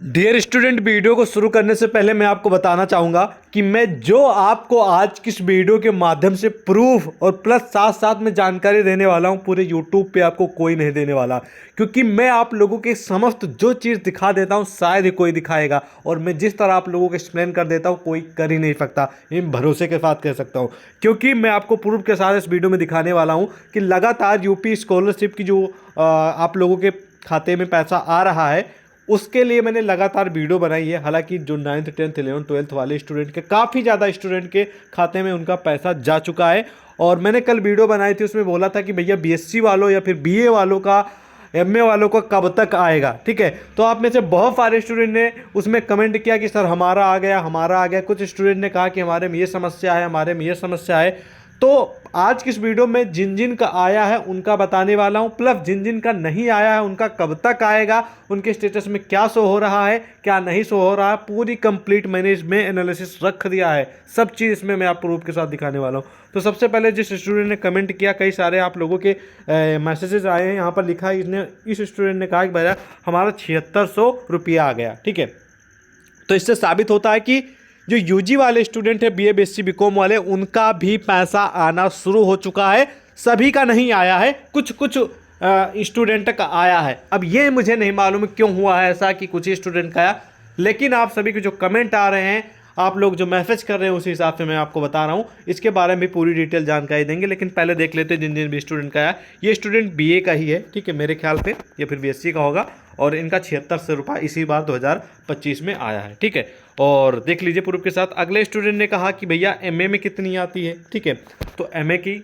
Dear student, video को शुरू करने से पहले मैं आपको बताना चाहूँगा कि मैं जो आपको आज किस वीडियो के माध्यम से प्रूफ और प्लस साथ साथ में जानकारी देने वाला हूँ, पूरे यूट्यूब पे आपको कोई नहीं देने वाला। क्योंकि मैं आप लोगों के समस्त जो चीज़ दिखा देता हूँ शायद ही कोई दिखाएगा, और मैं जिस तरह आप लोगों को एक्सप्लेन कर देता हूँ कोई कर ही नहीं सकता। ये भरोसे के साथ कह सकता हूँ, क्योंकि मैं आपको प्रूफ के साथ इस वीडियो में दिखाने वाला हूँ कि लगातार यूपी स्कॉलरशिप की जो आप लोगों के खाते में पैसा आ रहा है उसके लिए मैंने लगातार वीडियो बनाई है। हालांकि जो 9th 10th 11th 12th वाले स्टूडेंट के काफ़ी ज़्यादा स्टूडेंट के खाते में उनका पैसा जा चुका है, और मैंने कल वीडियो बनाई थी उसमें बोला था कि भैया बीएससी वालों या फिर बीए वालों का, एमए वालों का कब तक आएगा। ठीक है, तो आप में से बहुत सारे स्टूडेंट ने उसमें कमेंट किया कि सर हमारा आ गया, हमारा आ गया। कुछ स्टूडेंट ने कहा कि हमारे में ये समस्या है, हमारे में ये समस्या है। तो आज की इस वीडियो में जिन जिन का आया है उनका बताने वाला हूं, प्लस जिन जिन का नहीं आया है उनका कब तक आएगा, उनके स्टेटस में क्या शो हो रहा है, क्या नहीं शो हो रहा है, पूरी कंप्लीट मैंने इसमें एनालिसिस रख दिया है। सब चीज़ इसमें मैं आप प्रूफ के साथ दिखाने वाला हूं। तो सबसे पहले जिस स्टूडेंट ने कमेंट किया, कई सारे आप लोगों के मैसेजेस आए हैं, यहाँ पर लिखा है, इस स्टूडेंट ने कहा कि भैया हमारा 7600 रुपया आ गया। ठीक है, तो इससे साबित होता है कि जो यूजी वाले स्टूडेंट है, बीए बीएससी बीकॉम वाले, उनका भी पैसा आना शुरू हो चुका है। सभी का नहीं आया है, कुछ कुछ स्टूडेंट का आया है। अब ये मुझे नहीं मालूम क्यों हुआ है ऐसा कि कुछ ही स्टूडेंट का आया, लेकिन आप सभी के जो कमेंट आ रहे हैं, आप लोग जो मैसेज कर रहे हैं, उसी हिसाब से मैं आपको बता रहा हूँ। इसके बारे में भी पूरी डिटेल जानकारी देंगे, लेकिन पहले देख लेते हैं जिन जिन भी स्टूडेंट का आया। ये स्टूडेंट बीए का ही है, ठीक है, मेरे ख्याल पे या फिर बीएससी का होगा, और इनका 7600 रुपये इसी बार 2025 में आया है। ठीक है, और देख लीजिए प्रूफ के साथ। अगले स्टूडेंट ने कहा कि भैया एमए में कितनी आती है। ठीक है, तो एमए की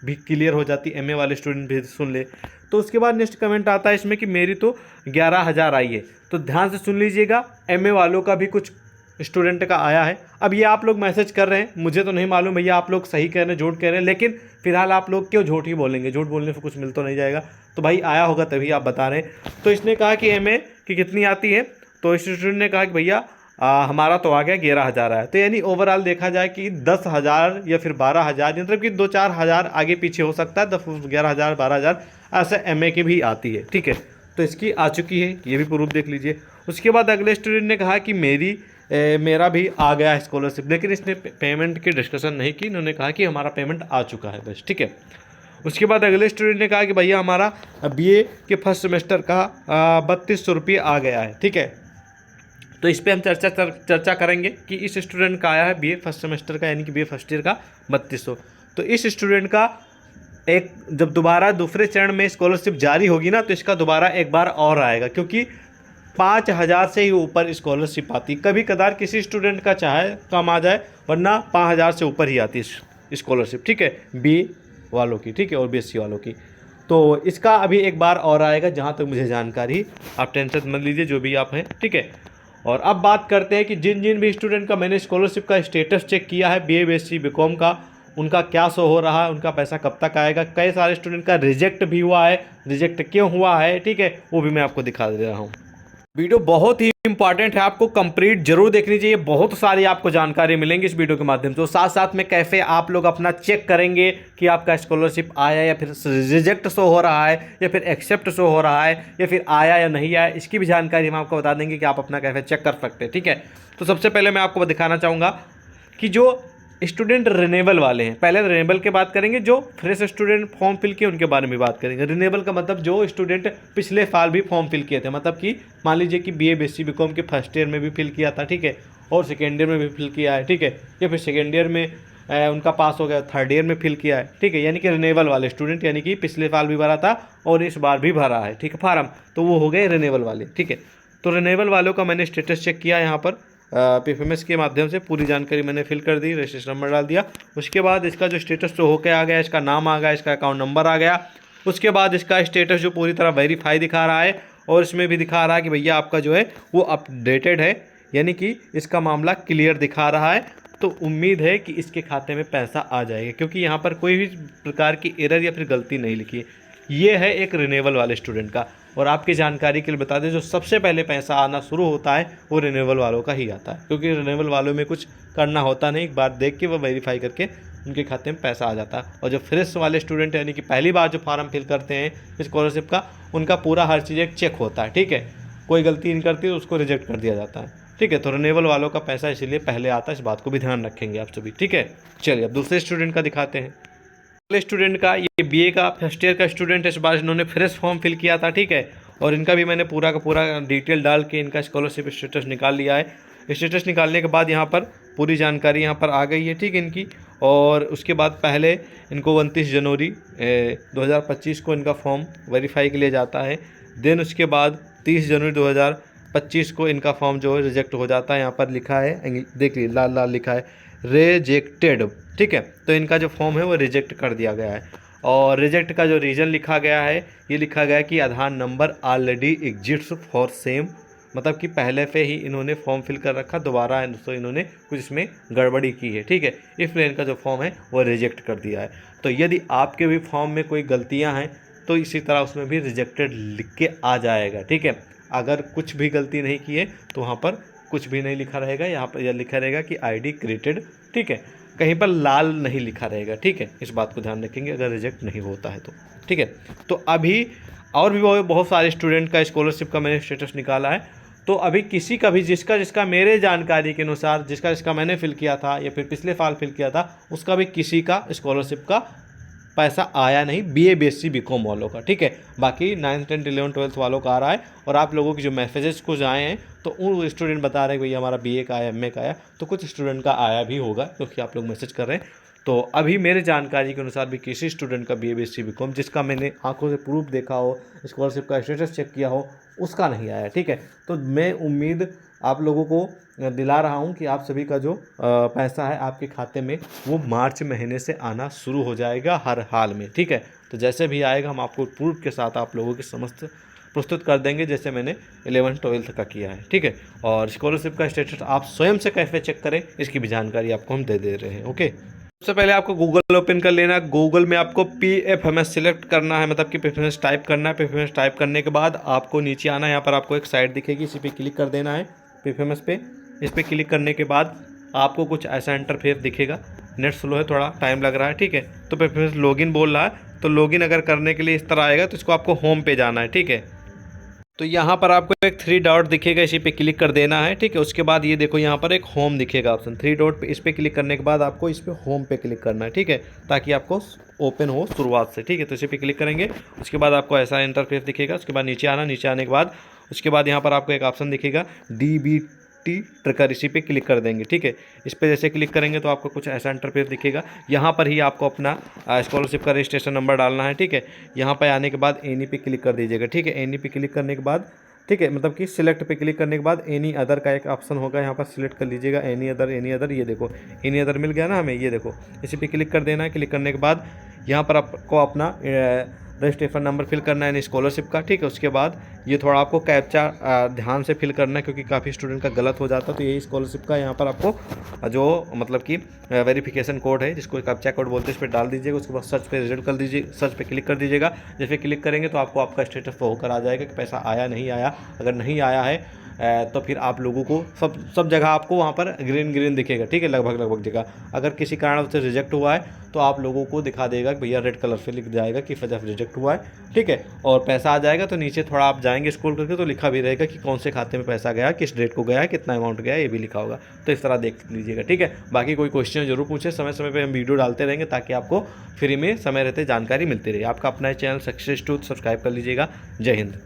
भी क्लियर हो जाती, एमए वाले स्टूडेंट भी सुन ले। तो उसके बाद नेक्स्ट कमेंट आता है इसमें कि मेरी तो 11,000 आई है। तो ध्यान से सुन लीजिएगा, एमए वालों का भी कुछ स्टूडेंट का आया है। अब ये आप लोग मैसेज कर रहे हैं, मुझे तो नहीं मालूम भैया आप लोग सही कह रहे हैं झूठ कह रहे हैं, लेकिन फिलहाल आप लोग क्यों झूठ ही बोलेंगे, झूठ बोलने से कुछ मिल तो नहीं जाएगा। तो भाई आया होगा तभी आप बता रहे हैं। तो इसने कहा कि एमए की कितनी आती है, तो इस स्टूडेंट ने कहा कि भैया हमारा तो आ गया 11,000 आया। तो यानी ओवरऑल देखा जाए कि 10,000 या फिर 12,000, मतलब कि 2-4 हज़ार आगे पीछे हो सकता है, 11,000 12,000 ऐसे एमए की भी आती है। ठीक है, तो इसकी आ चुकी है, ये भी प्रूफ देख लीजिए। उसके बाद अगले स्टूडेंट ने कहा कि मेरा भी आ गया है स्कॉलरशिप, लेकिन इसने पेमेंट की डिस्कशन नहीं की, इन्होंने कहा कि हमारा पेमेंट आ चुका है बस। ठीक है, उसके बाद अगले स्टूडेंट ने कहा कि भैया हमारा बीए के फर्स्ट सेमेस्टर का 3200 रुपये आ गया है। ठीक है, तो इस पर हम चर्चा करेंगे कि इस स्टूडेंट का आया है बीए फर्स्ट सेमेस्टर का, यानी कि बीए फर्स्ट ईयर का 3200। तो इस स्टूडेंट का एक जब दोबारा दूसरे चरण में स्कॉलरशिप जारी होगी ना, तो इसका दोबारा एक बार और आएगा, क्योंकि 5,000 से ही ऊपर स्कॉलरशिप आती। कभी कदार किसी स्टूडेंट का चाहे कम आ जाए, वरना 5,000 से ऊपर ही आती स्कॉलरशिप। ठीक है, बी वालों की, ठीक है, और बीएससी वालों की। तो इसका अभी एक बार और आएगा, जहाँ तक मुझे जानकारी, आप टेंशन मत लीजिए जो भी आप हैं। ठीक है, और अब बात करते हैं कि जिन जिन भी स्टूडेंट का मैंने स्कॉलरशिप का स्टेटस चेक किया है, बीए बीएससी बीकॉम का, उनका क्या शो हो रहा है, उनका पैसा कब तक आएगा। कई सारे स्टूडेंट का रिजेक्ट भी हुआ है, रिजेक्ट क्यों हुआ है, ठीक है, वो भी मैं आपको दिखा दे रहा हूँ। वीडियो बहुत ही इंपॉर्टेंट है, आपको कंप्लीट जरूर देखनी चाहिए। बहुत सारी आपको जानकारी मिलेंगी इस वीडियो के माध्यम से। तो साथ साथ में कैसे आप लोग अपना चेक करेंगे कि आपका स्कॉलरशिप आया या फिर रिजेक्ट शो हो रहा है, या फिर एक्सेप्ट शो हो रहा है, या फिर आया या नहीं आया, इसकी भी जानकारी हम आपको बता देंगे कि आप अपना कैसे चेक कर सकते हैं। ठीक है, तो सबसे पहले मैं आपको दिखाना चाहूँगा कि जो स्टूडेंट रिनेबल वाले हैं, पहले रिनेबल के बात करेंगे। जो फ्रेश स्टूडेंट फॉर्म फिल किए उनके बारे में बात करेंगे। रिनेबल का मतलब जो स्टूडेंट पिछले साल भी फॉर्म फिल किए थे, मतलब कि मान लीजिए कि बीए बीएससी बीकॉम के फर्स्ट ईयर में भी फिल किया था, ठीक है, और सेकेंड ईयर में भी फिल किया है, ठीक है, या फिर सेकेंड ईयर में उनका पास हो गया, थर्ड ईयर में फिल किया है, ठीक है, यानी कि रिनेबल वाले स्टूडेंट, यानी कि पिछले साल भी भरा था और इस बार भी भरा है, ठीक है, फार्म, तो वो हो गए रिनेबल वाले। ठीक है, तो रिनेबल वालों का मैंने स्टेटस चेक किया यहाँ पर पीएफएमएस के माध्यम से, पूरी जानकारी मैंने फिल कर दी, रजिस्ट्रेशन नंबर डाल दिया। उसके बाद इसका जो स्टेटस तो होके आ गया, इसका नाम आ गया, इसका अकाउंट नंबर आ गया। उसके बाद इसका स्टेटस जो पूरी तरह वेरीफाई दिखा रहा है, और इसमें भी दिखा रहा है कि भैया आपका जो है वो अपडेटेड है, यानी कि इसका मामला क्लियर दिखा रहा है। तो उम्मीद है कि इसके खाते में पैसा आ जाएगा, क्योंकि यहाँ पर कोई भी प्रकार की एरर या फिर गलती नहीं लिखी है। ये है एक रिन्यूअल वाले स्टूडेंट का। और आपकी जानकारी के लिए बता दें, जो सबसे पहले पैसा आना शुरू होता है वो रिन्यूअल वालों का ही आता है, क्योंकि रिन्यूअल वालों में कुछ करना होता नहीं, एक बार देख के वो वेरीफाई करके उनके खाते में पैसा आ जाता है। और जो फ्रेश वाले स्टूडेंट यानी कि पहली बार जो फॉर्म फिल करते हैं स्कॉलरशिप का, उनका पूरा हर चीज़ एक चेक होता है। ठीक है, कोई गलती नहीं करती तो उसको रिजेक्ट कर दिया जाता है। ठीक है, तो रिन्यूएबल वालों का पैसा इसीलिए पहले आता है, इस बात को भी ध्यान रखेंगे आप सभी। ठीक है, चलिए अब दूसरे स्टूडेंट का दिखाते हैं। अगले स्टूडेंट का, ये बीए का फर्स्ट ईयर का स्टूडेंट है, इस बार इन्होंने फ्रेश फॉर्म फिल किया था। ठीक है, और इनका भी मैंने पूरा का पूरा डिटेल डाल के इनका स्कॉलरशिप स्टेटस निकाल लिया है। स्टेटस निकालने के बाद यहाँ पर पूरी जानकारी यहाँ पर आ गई है। ठीक है, इनकी, और उसके बाद पहले इनको 29 जनवरी 2025 को इनका फॉर्म वेरीफाई के लिए जाता है। देन उसके बाद 30 जनवरी 2025 को इनका फॉर्म जो है रिजेक्ट हो जाता है। यहाँ पर लिखा है, देख लीजिए लाल लाल लिखा है रिजेक्टेड। ठीक है, तो इनका जो फॉर्म है वो रिजेक्ट कर दिया गया है। और रिजेक्ट का जो रीज़न लिखा गया है, ये लिखा गया है कि Aadhaar number already exists for same, मतलब कि पहले पे ही इन्होंने फॉर्म फिल कर रखा, दोबारा तो इन्होंने कुछ इसमें गड़बड़ी की है। ठीक है, इसलिए इनका जो फॉर्म है वो रिजेक्ट कर दिया है। तो यदि आपके भी फॉर्म में कोई गलतियां हैं तो इसी तरह उसमें भी रिजेक्टेड लिख के आ जाएगा। ठीक है, अगर कुछ भी गलती नहीं की है तो वहाँ पर कुछ भी नहीं लिखा रहेगा, यहाँ पर यह लिखा रहेगा कि ID क्रिएटेड। ठीक है, कहीं पर लाल नहीं लिखा रहेगा। ठीक है, इस बात को ध्यान रखेंगे अगर रिजेक्ट नहीं होता है तो। ठीक है, तो अभी और भी बहुत सारे स्टूडेंट का स्कॉलरशिप का मैंने स्टेटस निकाला है। तो अभी किसी का भी जिसका मेरे जानकारी के अनुसार जिसका मैंने फिल किया था या फिर पिछले साल फिल किया था, उसका भी किसी का स्कॉलरशिप का पैसा आया नहीं, BA BSc BCom वालों का। ठीक है, बाकी 9th 10th 11th 12th वालों का आ रहा है। और आप लोगों की जो मैसेजेस कुछ आए हैं तो उन स्टूडेंट बता रहे हैं कि भैया हमारा BA का आया, MA का आया, तो कुछ स्टूडेंट का आया भी होगा क्योंकि आप लोग मैसेज कर रहे हैं। तो अभी मेरे जानकारी के अनुसार भी किसी स्टूडेंट का BA BSc BCom जिसका मैंने आंखों से प्रूफ देखा हो, स्कॉलरशिप का स्टेटस चेक किया हो, उसका नहीं आया। ठीक है, तो मैं उम्मीद आप लोगों को दिला रहा हूं कि आप सभी का जो पैसा है आपके खाते में वो मार्च महीने से आना शुरू हो जाएगा हर हाल में। ठीक है, तो जैसे भी आएगा हम आपको प्रूफ के साथ आप लोगों की समस्त प्रस्तुत कर देंगे, जैसे मैंने 11th 12th का किया है। ठीक है, और स्कॉलरशिप का स्टेटस आप स्वयं से कैसे चेक करें इसकी भी जानकारी आपको हम दे रहे हैं। ओके, सबसे पहले आपको गूगल ओपन कर लेना है। गूगल में आपको PFMS सिलेक्ट करना है, मतलब कि PFMS टाइप करना है। PFMS टाइप करने के बाद आपको नीचे आना है, यहाँ पर आपको एक साइट दिखेगी, इसी पे क्लिक कर देना है PFMS पे। इस पर क्लिक करने के बाद आपको कुछ ऐसा इंटरफेस दिखेगा। नेट स्लो है, थोड़ा टाइम लग रहा है। ठीक है, तो PFMS लॉगिन बोल रहा है, तो लॉगिन अगर करने के लिए इस तरह आएगा तो इसको आपको होम पे जाना है। ठीक है, तो यहाँ पर आपको एक 3 डॉट दिखेगा, इसी पे क्लिक कर देना है। ठीक है, उसके बाद ये देखो यहाँ पर एक होम दिखेगा ऑप्शन, 3 डॉट पे, इस पे क्लिक करने के बाद आपको इस पे होम पे क्लिक करना है। ठीक है, ताकि आपको ओपन हो शुरुआत से। ठीक है, तो इसी पे क्लिक करेंगे, उसके बाद आपको ऐसा इंटरफेस दिखेगा। उसके बाद नीचे आना, नीचे आने के बाद उसके बाद यहाँ पर आपको एक ऑप्शन दिखेगा DBT ट्रैकर, इसी पे क्लिक कर देंगे। ठीक है, इस पे जैसे क्लिक करेंगे तो आपको कुछ ऐसा इंटरफेस दिखेगा। यहाँ पर ही आपको अपना स्कॉलरशिप का रजिस्ट्रेशन नंबर डालना है। ठीक है, यहाँ पर आने के बाद एनी पे क्लिक कर दीजिएगा। ठीक है, एनी पे क्लिक करने के बाद, ठीक है, मतलब कि सिलेक्ट पे क्लिक करने के बाद एनी अदर का एक ऑप्शन होगा, यहाँ पर सिलेक्ट कर लीजिएगा एनी अदर। ये देखो एनी अदर मिल गया ना हमें, ये देखो इसी पे क्लिक कर देना है। क्लिक करने के बाद यहाँ पर आपको अपना रजिस्ट्रेशन नंबर फिल करना है यानी स्कॉलरशिप का। ठीक है, उसके बाद ये थोड़ा आपको कैप्चा ध्यान से फिल करना है क्योंकि काफ़ी स्टूडेंट का गलत हो जाता है। तो यही स्कॉलरशिप का यहाँ पर आपको जो मतलब कि वेरिफिकेशन कोड है, जिसको कैप्चा कोड बोलते हैं, इस पर डाल दीजिएगा। उसके बाद सर्च पे रिजल्ट कर दीजिए, सर्च पे क्लिक कर दीजिएगा। जैसे क्लिक करेंगे तो आपको आपका स्टेटस होकर आ जाएगा कि पैसा आया नहीं आया। अगर नहीं आया है तो फिर आप लोगों को सब जगह आपको वहाँ पर ग्रीन दिखेगा। ठीक है, लगभग जगह। अगर किसी कारण से रिजेक्ट हुआ है तो आप लोगों को दिखा देगा कि भैया रेड कलर से लिख जाएगा कि वजह रिजेक्ट हुआ है। ठीक है, और पैसा आ जाएगा तो नीचे थोड़ा आप जाएंगे स्क्रॉल करके तो लिखा भी रहेगा कि कौन से खाते में पैसा गया, किस डेट को गया है, कितना अमाउंट गया है, ये भी लिखा होगा। तो इस तरह देख लीजिएगा। ठीक है, बाकी कोई क्वेश्चन जरूर पूछें, समय समय पर हम वीडियो डालते रहेंगे ताकि आपको फ्री में समय रहते जानकारी मिलती रहे। आपका अपना चैनल सक्सेस टूथ सब्सक्राइब कर लीजिएगा। जय हिंद।